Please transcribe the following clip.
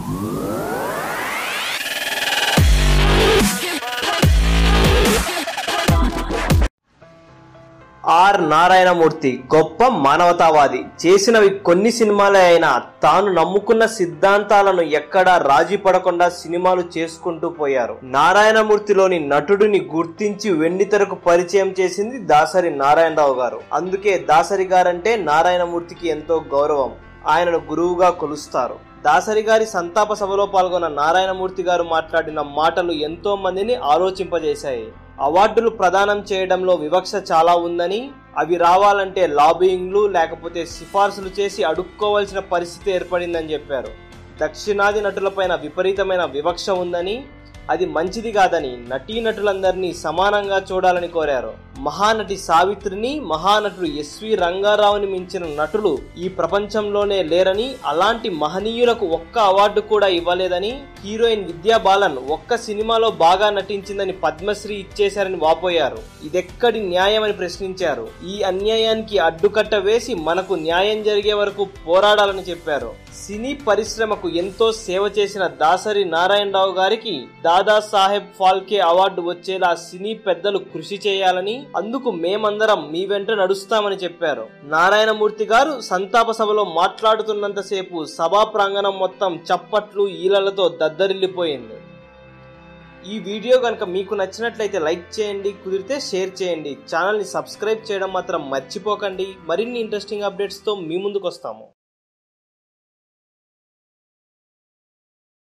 Are Narayanamurthy గొప్ప మానవతావాది. చేసినవి కొన్ని సినిమాలే అయినా తాను నమ్ముకున్న సిద్ధాంతాలను ఎక్కడా రాజీ పడకుండా సినిమాలు చేసుకుంటూ పోయారు. నారాయణమూర్తిలోని నటుడిని గుర్తించి వెండితెరకు పరిచయం చేసింది దాసరి నారాయణరావు గారు. అందుకే దాసరి గారంటే నారాయణమూర్తికి ఎంతో గౌరవం. ఆయనను గురువుగా కొలుస్తారు. దాసరి గారి సంతాప సభలో పాల్గొన్న నారాయణమూర్తి గారు మాట్లాడిన మాటలు ఎంతో మందిని ఆలోచింపజేశాయి. అవార్డులు ప్రదానం చేయడంలో వివక్ష చాలా ఉందని, అవి రావాలంటే లాబియింగ్లు లేకపోతే సిఫార్సులు చేసి అడుక్కోవాల్సిన పరిస్థితి ఏర్పడిందని చెప్పారు. దక్షిణాది నటులపైన విపరీతమైన వివక్ష ఉందని, అది మంచిది కాదని నటీనటులందరినీ సమానంగా చూడాలని కోరారు. మహానటి సావిత్రిని, మహానటుడు ఎస్వి రంగారావుని మించిన నటులు ఈ ప్రపంచంలోనే లేరని, అలాంటి మహనీయులకు ఒక్క అవార్డు కూడా ఇవ్వలేదని, హీరోయిన్ విద్యా బాలన్ ఒక్క సినిమాలో బాగా నటించిందని పద్మశ్రీ ఇచ్చేశారని వాపోయారు. ఇదెక్కడి న్యాయం అని ప్రశ్నించారు. ఈ అన్యాయానికి అడ్డుకట్ట వేసి మనకు న్యాయం జరిగే వరకు పోరాడాలని చెప్పారు. సినీ పరిశ్రమకు ఎంతో సేవ చేసిన దాసరి నారాయణరావు గారికి దాదా సాహెబ్ ఫాల్కే అవార్డు వచ్చేలా సినీ పెద్దలు కృషి చేయాలని, అందుకు మేమందరం మీ వెంట నడుస్తామని చెప్పారు. నారాయణమూర్తి గారు సంతాప సభలో మాట్లాడుతున్నంతసేపు సభా ప్రాంగణం మొత్తం చప్పట్లు ఈలలతో దద్దరిల్లిపోయింది. ఈ వీడియో కనుక మీకు నచ్చినట్లయితే లైక్ చేయండి, కుదిరితే షేర్ చేయండి. ఛానల్ని సబ్స్క్రైబ్ చేయడం మాత్రం మర్చిపోకండి. మరిన్ని ఇంట్రెస్టింగ్ అప్డేట్స్తో మీ ముందుకు వస్తాము.